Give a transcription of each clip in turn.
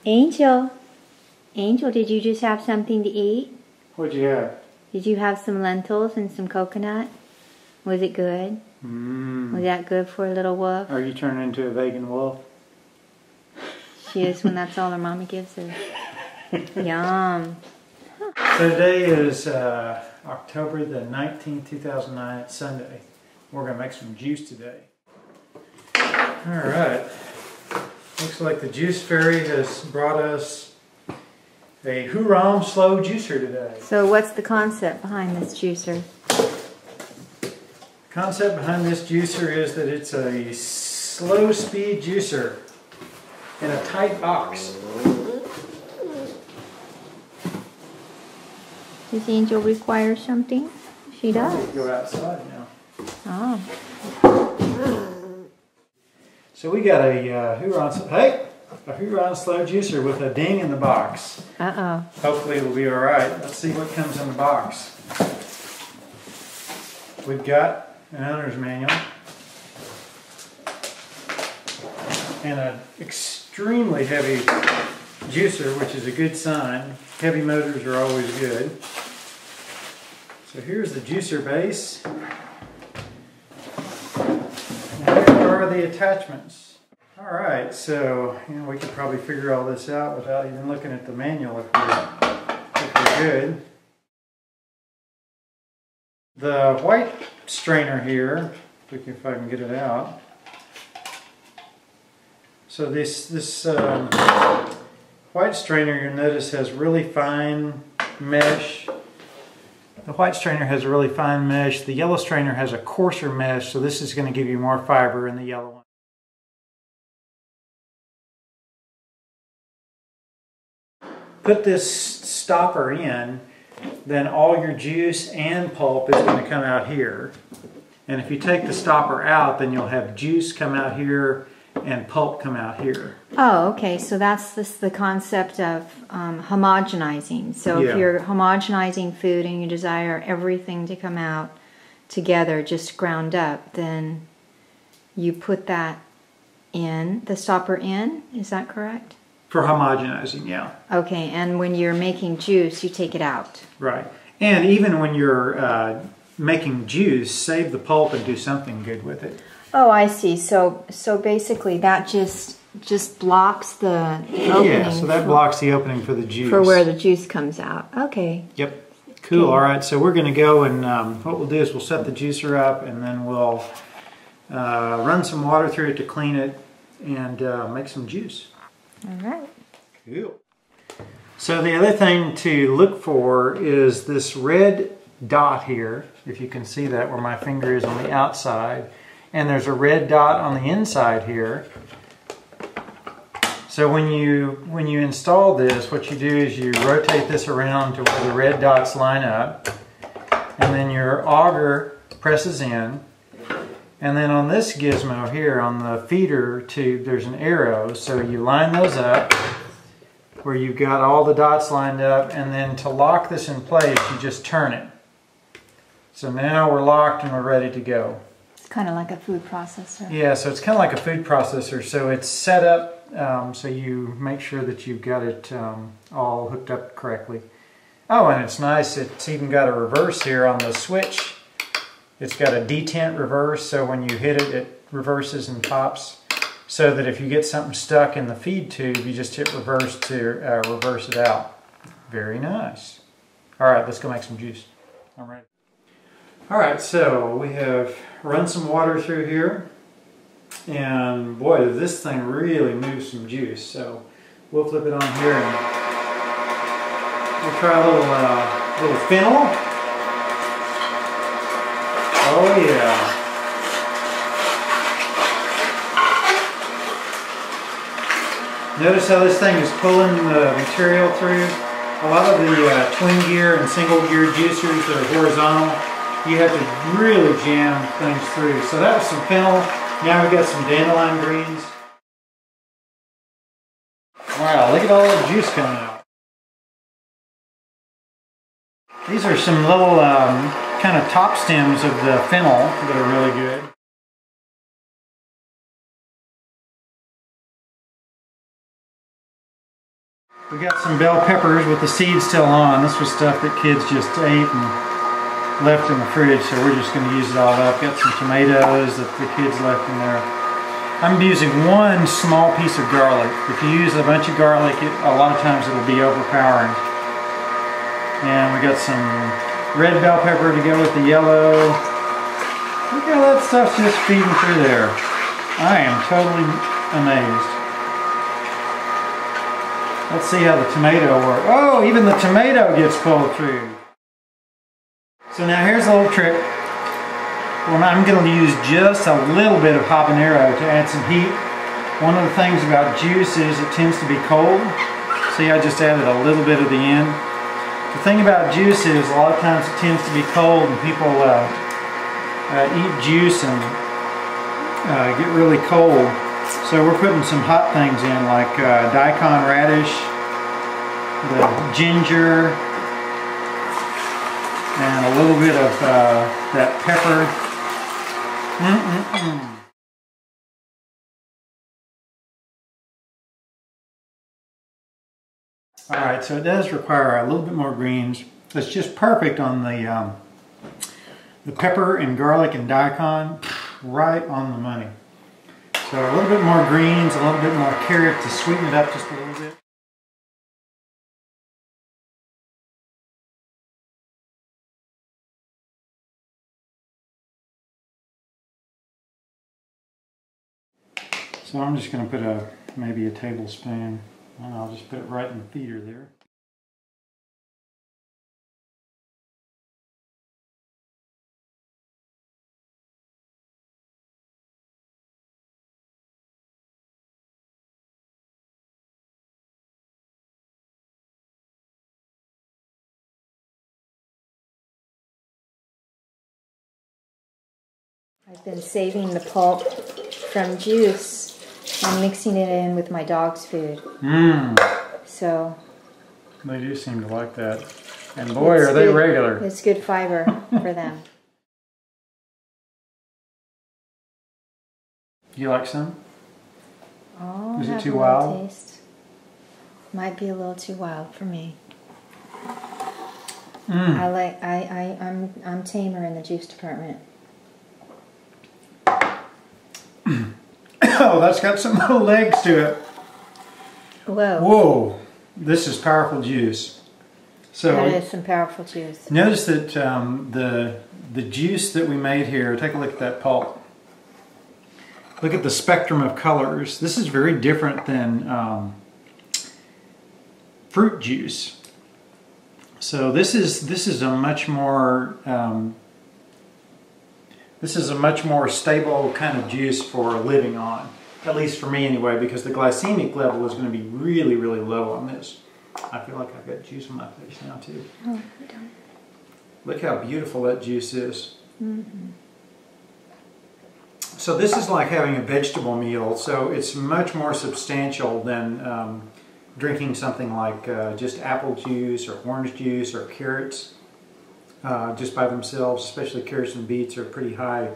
Angel. Angel, did you just have something to eat? What'd you have? Did you have some lentils and some coconut? Was it good? Was that good for a little wolf? Are you turning into a vegan wolf? She is when that's all her mama gives her. Yum. So today is October the 19th, 2009. It's Sunday. We're going to make some juice today. Alright. Looks like the juice fairy has brought us a Hurom slow juicer today. So what's the concept behind this juicer? The concept behind this juicer is that it's a slow speed juicer in a tight box. Does Angel require something? She does. Let's go outside now. Oh. So we got a Huron slow juicer with a ding in the box. Uh-oh. Hopefully it'll be alright. Let's see what comes in the box. We've got an owner's manual and an extremely heavy juicer, which is a good sign. Heavy motors are always good. So here's the juicer base. And here are the attachments. Alright, so we could probably figure all this out without even looking at the manual if we're good. The white strainer here, if I can get it out. So this white strainer, you'll notice, has really fine mesh. The white strainer has a really fine mesh. The yellow strainer has a coarser mesh, so this is going to give you more fiber in the yellow one. Put this stopper in, then all your juice and pulp is going to come out here. And if you take the stopper out, then you'll have juice come out here and pulp come out here. Oh, okay. So that's the concept of homogenizing. So Yeah. if you're homogenizing food and you desire everything to come out together, just ground up, then you put that in, the stopper in. Is that correct? For homogenizing, yeah. Okay, and when you're making juice, you take it out. Right. And even when you're making juice, save the pulp and do something good with it. Oh, I see. So basically that just blocks the opening. Yeah, so that blocks the opening for the juice. For where the juice comes out. Okay. Yep. Cool. Okay. All right, so we're going to go and what we'll do is we'll set the juicer up and then we'll run some water through it to clean it and make some juice. All right. Cool. So the other thing to look for is this red dot here, if you can see that where my finger is on the outside, and there's a red dot on the inside here. So when you install this, what you do is you rotate this around to where the red dots line up, and then your auger presses in. And then on this gizmo here, on the feeder tube, there's an arrow. So you line those up where you've got all the dots lined up, and then to lock this in place, you just turn it. So now we're locked and we're ready to go. It's kind of like a food processor. Yeah, so it's kind of like a food processor. So it's set up so you make sure that you've got it all hooked up correctly. Oh, and it's nice, it's even got a reverse here on the switch. It's got a detent reverse, so when you hit it, it reverses and pops. So that if you get something stuck in the feed tube, you just hit reverse to reverse it out. Very nice. All right, let's go make some juice. All right. All right, so we have run some water through here. And boy, this thing really moves some juice. So we'll flip it on here and we'll try a little fennel. Oh yeah. Notice how this thing is pulling the material through. A lot of the twin gear and single gear juicers that are horizontal, you have to really jam things through. So that was some fennel. Now we've got some dandelion greens. Wow, look at all that juice coming out. These are some little kind of top stems of the fennel that are really good. We got some bell peppers with the seeds still on. This was stuff that kids just ate and left in the fridge, so we're just going to use it all up. Got some tomatoes that the kids left in there. I'm using one small piece of garlic. If you use a bunch of garlic, a lot of times it'll be overpowering. And we got some red bell pepper to go with the yellow. Look how that stuff's just feeding through there. I am totally amazed. Let's see how the tomato works. Oh, even the tomato gets pulled through. So now here's a little trick. Well, I'm going to use just a little bit of habanero to add some heat. One of the things about juice is it tends to be cold. See, I just added a little bit at the end. The thing about juice is a lot of times it tends to be cold, and people eat juice and get really cold. So we're putting some hot things in, like daikon radish, the ginger, and a little bit of that pepper. Alright, so it does require a little bit more greens. It's just perfect on the pepper and garlic and daikon, right on the money. So a little bit more greens, a little bit more carrot to sweeten it up just a little bit. So I'm just going to put maybe a tablespoon, and I'll just put it right in the feeder there. I've been saving the pulp from juice and mixing it in with my dog's food. So they do seem to like that. And boy, are they regular. It's good fiber for them. You like some? Oh, is it too wild? Taste. Might be a little too wild for me. I'm tamer in the juice department. Oh, that's got some little legs to it. Whoa. Whoa. This is powerful juice. So that is some powerful juice. Notice that the juice that we made here, take a look at that pulp. Look at the spectrum of colors. This is very different than fruit juice. So this is a much more stable kind of juice for living on, at least for me anyway, because the glycemic level is going to be really, really low on this. I feel like I've got juice on my face now too. Oh, you don't. Look how beautiful that juice is. So this is like having a vegetable meal, so it's much more substantial than drinking something like just apple juice or orange juice or carrots just by themselves. Especially carrots and beets are pretty high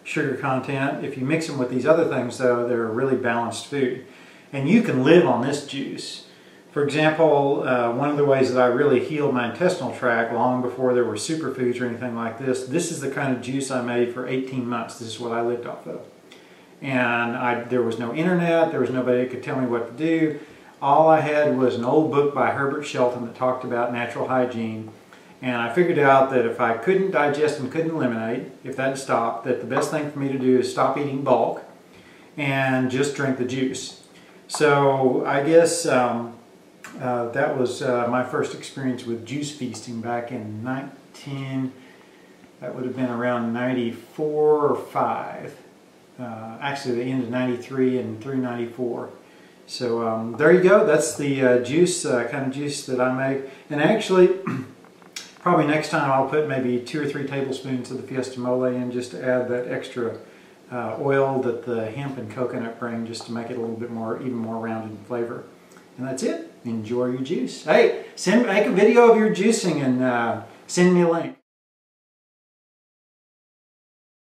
sugar content. If you mix them with these other things though, they're a really balanced food. And you can live on this juice. For example, one of the ways that I really healed my intestinal tract long before there were superfoods or anything like this is the kind of juice I made for 18 months. This is what I lived off of. And there was no internet, there was nobody that could tell me what to do. All I had was an old book by Herbert Shelton that talked about natural hygiene. And I figured out that if I couldn't digest and couldn't eliminate, if that stopped, that the best thing for me to do is stop eating bulk and just drink the juice. So I guess that was my first experience with juice feasting back in that would have been around 94 or 5. Actually the end of 93 and through 94. So there you go, that's the juice, kind of juice that I make. And actually, probably next time I'll put maybe 2 or 3 tablespoons of the Fiesta Mole in just to add that extra oil that the hemp and coconut bring, just to make it a little bit more, even more rounded in flavor. And that's it. Enjoy your juice. Hey, make a video of your juicing and send me a link.